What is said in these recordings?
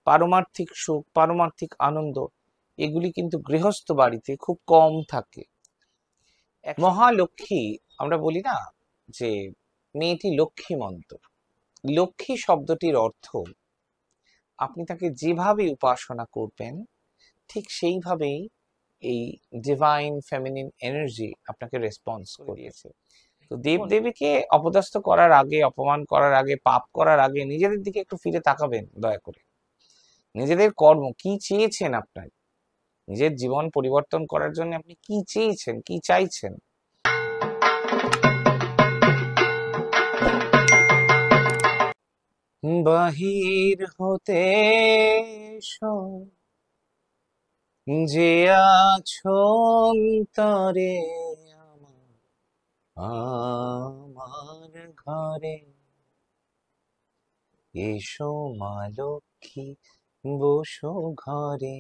পারমার্থিক সুখ, পারমার্থিক আনন্দ এগুলি কিন্তু গৃহস্থ বাড়িতে খুব কম থাকে। মহালক্ষ্মী, আমরা বলি না যে মেয়েটি লক্ষ্মীমন্ত। লক্ষ্মী শব্দটির অর্থ আপনি তাকে যেভাবে উপাসনা করবেন ঠিক সেইভাবেই এই ডিভাইন ফেমিনিন এনার্জি আপনাকে রেসপন্স করিয়েছে। তো দেবদেবীকে অপদস্থ করার আগে, অপমান করার আগে, পাপ করার আগে নিজেদের দিকে একটু ফিরে তাকাবেন দয়া করে। নিজেদের কর্ম কি চেয়েছেন, আপনার নিজের জীবন পরিবর্তন করার জন্য আপনি কি চেয়েছেন, কি চাইছেন। বাহির হতে এসো, যে আছো অন্তরে আমার ঘরে, এসো মা লক্ষ্মী বসো ঘরে,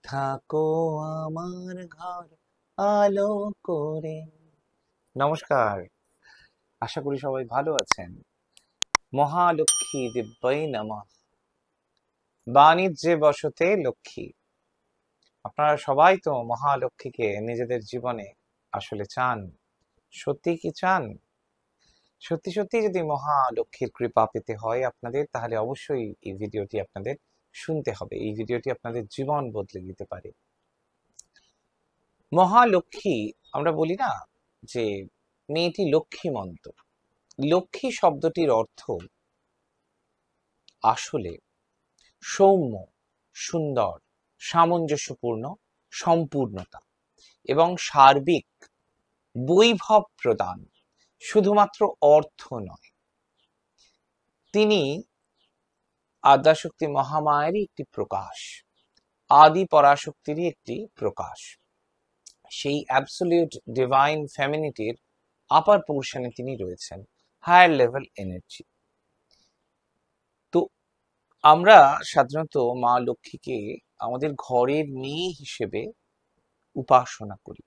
থাকো আমার ঘর আলো করে। নমস্কার, আশা করি সবাই ভালো আছেন। মহালক্ষ্মী দিব্যৈ নমঃ। বাণিজ্যে বসতে লক্ষ্মী। আপনারা সবাই তো মহালক্ষ্মীকে নিজেদের জীবনে আসলে চান। সত্যি কি চান? সত্যি সত্যি যদি মহালক্ষ্মীর কৃপা পেতে হয় আপনাদের, তাহলে অবশ্যই এই ভিডিওটি আপনাদের শুনতে হবে। এই ভিডিওটি আপনাদের জীবন বদলে দিতে পারে। মহালক্ষ্মী, আমরা বলি না যে মেয়েটি লক্ষ্মীমন্ত। লক্ষ্মী শব্দটির অর্থ আসলে সৌম্য, সুন্দর, সামঞ্জস্যপূর্ণ, সম্পূর্ণতা এবং সার্বিক বৈভব প্রদান, শুধুমাত্র অর্থ নয়। তিনি আদ্যাশক্তি মহামায়েরই একটি প্রকাশ, আদি পরাশক্তিরই একটি প্রকাশ। সেই অ্যাবসলিউট ডিভাইন ফেমিনিটির আপার পোর্শনে তিনি রয়েছেন, হায়ার লেভেল এনার্জি। তো আমরা সাধারণত মা লক্ষ্মীকে আমাদের ঘরের মেয়ে হিসেবে উপাসনা করি।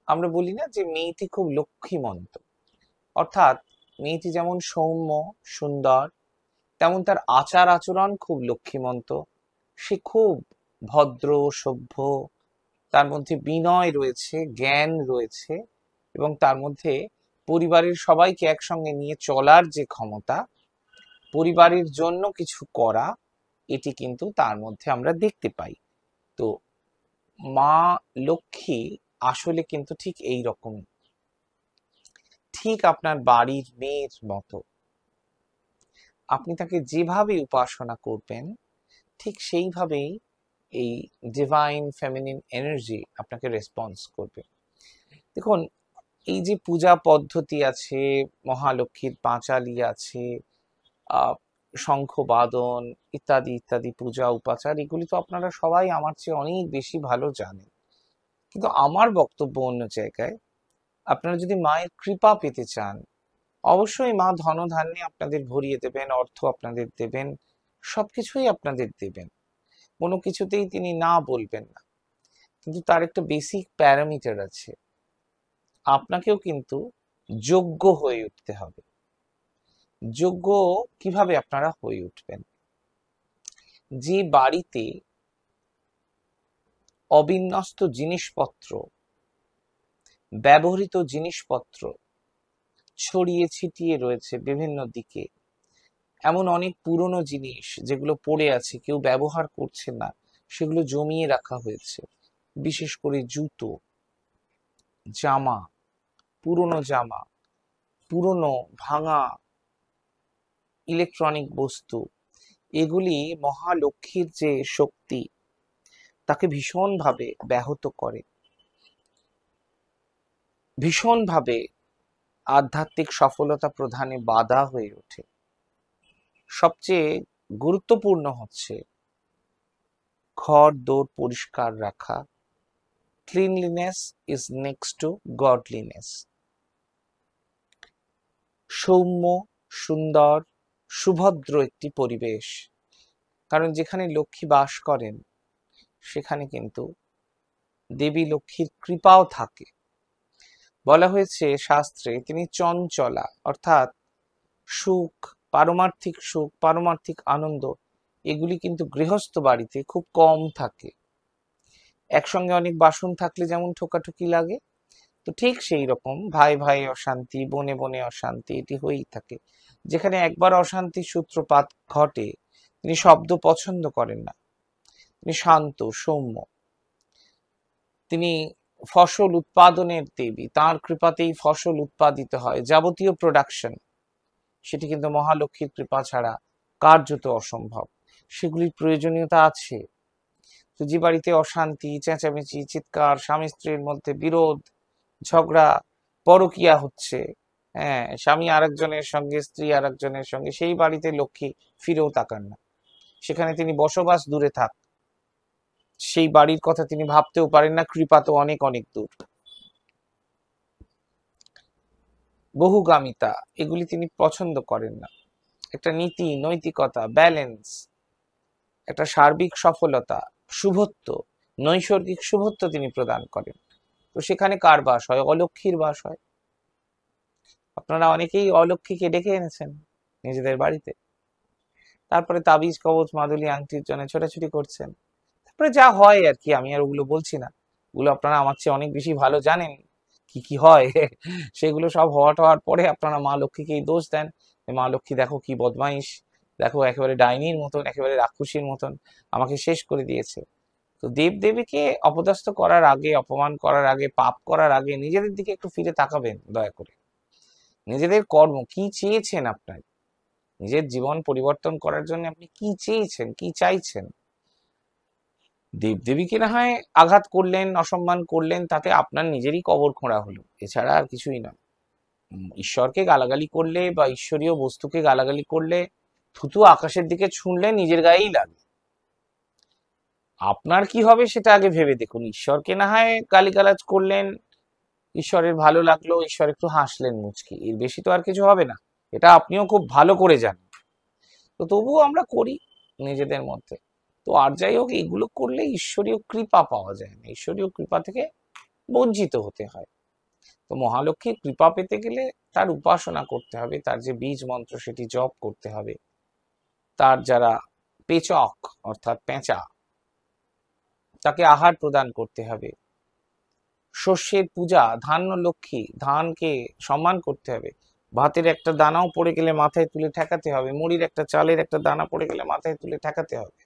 আমরা বলি না যে মেয়েটি খুব লক্ষ্মীমন্ত, অর্থাৎ মেয়েটি যেমন সৌম্য সুন্দর, তেমন তার আচার আচরণ খুব লক্ষ্মীমন্ত। সে খুব ভদ্র সভ্য, তার মধ্যে বিনয় রয়েছে, জ্ঞান রয়েছে, এবং তার মধ্যে পরিবারের সবাইকে একসঙ্গে নিয়ে চলার যে ক্ষমতা, পরিবারের জন্য কিছু করা, এটি কিন্তু তার মধ্যে আমরা দেখতে পাই। তো মা লক্ষ্মী আসলে কিন্তু ঠিক এই রকম, ঠিক আপনার বাড়ির মেয়ের মতো। আপনি তাকে যেভাবে উপাসনা করবেন ঠিক সেইভাবেই এই ডিভাইন ফেমিনিন এনার্জি আপনাকে রেসপন্স করবে। দেখুন, এই যে পূজা পদ্ধতি আছে, মহালক্ষ্মীর পাঁচালি আছে, শঙ্খ বাদন ইত্যাদি ইত্যাদি পূজা উপাচার, এগুলি তো আপনারা সবাই আমার চেয়ে অনেক বেশি ভালো জানেন। কিন্তু আমার বক্তব্য অন্য জায়গায়। আপনারা যদি মায়ের কৃপা পেতে চান, অবশ্যই মা ধনধান্যে আপনাদের ভরিয়ে দেবেন, অর্থ আপনাদের দেবেন, সবকিছুই আপনাদের দেবেন, কোনো কিছুতেই তিনি না বলবেন না। কিন্তু তার একটা বেসিক প্যারামিটার আছে, আপনাকেও কিন্তু যোগ্য হয়ে উঠতে হবে। যোগ্য কিভাবে আপনারা হয়ে উঠবেন? যে বাড়িতে অবিন্যস্ত জিনিসপত্র, ব্যবহৃত জিনিসপত্র ছড়িয়ে ছিটিয়ে রয়েছে বিভিন্ন দিকে, এমন অনেক পুরনো জিনিস যেগুলো পড়ে আছে, কেউ ব্যবহার করছে না, সেগুলো জমিয়ে রাখা হয়েছে। বিশেষ করে জুতো, জামা, পুরনো জামা, পুরনো ভাঙা ইলেকট্রনিক বস্তু, এগুলি মহালক্ষ্মীর যে শক্তি তাকে ভীষণভাবে ব্যাহত করে, ভীষণভাবে আধ্যাত্মিক সফলতা প্রদানে বাধা হয়ে ওঠে। সবচেয়ে গুরুত্বপূর্ণ হচ্ছে ঘর দোর পরিষ্কার রাখা। Cleanliness is next to godliness. সৌম্য, সুন্দর, সুভদ্র একটি পরিবেশ, কারণ যেখানে লক্ষ্মী বাস করেন সেখানে কিন্তু দেবী লক্ষ্মীর কৃপাও থাকে। বলা হয়েছে শাস্ত্রে তিনি চঞ্চলা, অর্থাৎ সুখ, পারমার্থিক আনন্দ এগুলি কিন্তু গৃহস্থ বাড়িতে খুব কম থাকে। একসঙ্গে অনেক বাসন থাকলে যেমন ঠোকাঠুকি লাগে, তো ঠিক সেই রকম ভাই ভাই অশান্তি, বনে বনে অশান্তি, এটি হয়েই থাকে। যেখানে একবার অশান্তির সূত্রপাত ঘটে, তিনি শব্দ পছন্দ করেন না, তিনি শান্ত সৌম্য, তিনি ফসল উৎপাদনের দেবী, তার কৃপাতেই ফসল উৎপাদিত হয়, যাবতীয় প্রোডাকশন সেটি কিন্তু মহালক্ষ্মীর কৃপা ছাড়া কার্যত অসম্ভব। সেগুলির প্রয়োজনীয়তা আছে। তো যে বাড়িতে অশান্তি, চেঁচামেচি, চিৎকার, স্বামী স্ত্রীর মধ্যে বিরোধ, ঝগড়া, পরকীয়া হচ্ছে, হ্যাঁ, স্বামী আরেকজনের সঙ্গে, স্ত্রী আরেকজনের সঙ্গে, সেই বাড়িতে লক্ষ্মী ফিরেও তাকান না। সেখানে তিনি বসবাস দূরে থাক, সেই বাড়ির কথা তিনি ভাবতেও পারেন না, কৃপা তো অনেক অনেক দূর। বহুগামিতা এগুলি তিনি পছন্দ করেন না। একটা নীতি, নৈতিকতা, ব্যালেন্স, একটা সার্বিক সফলতা, শুভত্ব, নৈসর্গিক শুভত্ব তিনি প্রদান করেন। তো সেখানে কার বাস হয়? অলক্ষ্মীর বাস হয়। আপনারা অনেকেই অলক্ষ্মীকে ডেকে এনেছেন নিজেদের বাড়িতে, তারপরে তাবিজ কবচ মাদুলি আংটির জন্য ছোটাছুটি করছেন, তারপরে যা হয় আর কি, আমি আর ওগুলো বলছি না, ওগুলো আপনারা আমার চেয়ে অনেক বেশি ভালো জানেন কি কি হয়। সেগুলো সব হওয়ার পরে আপনারা মা লক্ষ্মীকেই দোষ দেন, মা লক্ষ্মী দেখো কি বদমাইশ, দেখো একেবারে ডাইনির মতন, একেবারে রাক্ষসীর মতন আমাকে শেষ করে দিয়েছে। তো দেবদেবীকে অপদস্থ করার আগে, অপমান করার আগে, পাপ করার আগে নিজেদের দিকে একটু ফিরে তাকাবেন দয়া করে। নিজেদের কর্ম কি চেয়েছেন, আপনার নিজের জীবন পরিবর্তন করার জন্য আপনি কি চেয়েছেন, কি চাইছেন? দেবদেবীকে না হয় আঘাত করলেন, অসম্মান করলেন, তাতে আপনার নিজেরই কবর খোঁড়া হলো, এছাড়া আর কিছুই না। ঈশ্বরকে গালাগালি করলে বা ঈশ্বরীয় বস্তুকে গালাগালি করলে থুতু আকাশের দিকে ছুঁড়লে নিজের গায়েই লাগে। আপনার কি হবে সেটা আগে ভেবে দেখুন। ঈশ্বরকে না হয় গালিগালাজ করলেন, ঈশ্বরের ভালো লাগলো, ঈশ্বর একটু হাসলেন মুচকি, এর বেশি তো আর কিছু হবে না, এটা আপনিও খুব ভালো করে জানেন। তো তবুও আমরা করি নিজেদের মধ্যে। তো আর যাই হোক, এগুলো করলে ঈশ্বরীয় কৃপা পাওয়া যায় না, ঈশ্বরীয় কৃপা থেকে বঞ্চিত হতে হয়। তো মহালক্ষ্মীর কৃপা পেতে গেলে তার উপাসনা করতে হবে, তার যে বীজ মন্ত্র সেটি জপ করতে হবে, তার যারা পেচক অর্থাৎ পেঁচা, তাকে আহার প্রদান করতে হবে, শস্যের পূজা, ধান্য লক্ষ্মী, ধানকে সম্মান করতে হবে, ভাতের একটা দানাও পড়ে গেলে মাথায় তুলে ঠেকাতে হবে, মুড়ির একটা চালের একটা দানা পড়ে গেলে মাথায় তুলে ঠেকাতে হবে,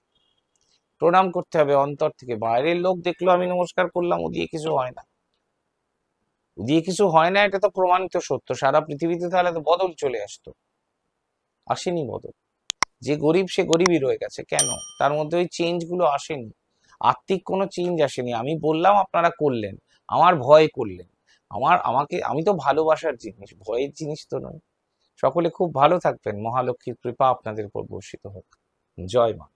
প্রণাম করতে হবে অন্তর থেকে। বাইরের লোক দেখলো আমি নমস্কার করলাম, ও দিয়ে কিছু হয় না, ও দিয়ে কিছু হয় না, এটা তো প্রমাণিত সত্য। সারা পৃথিবীতে তাহলে তো বদল চলে আসতো, আসেনি বদল। যে গরিব সে গরিবই রয়ে গেছে, কেন? তার মধ্যে ওই চেঞ্জ গুলো আসেনি, আত্মিক কোনো চেঞ্জ আসেনি। আমি বললাম, আপনারা করলেন, আমার ভয় করলেন, আমি তো ভালোবাসার জিনিস, ভয়ের জিনিস তো নয়। সকলে খুব ভালো থাকবেন, মহালক্ষ্মীর কৃপা আপনাদের উপর বর্ষিত হোক। জয় মা।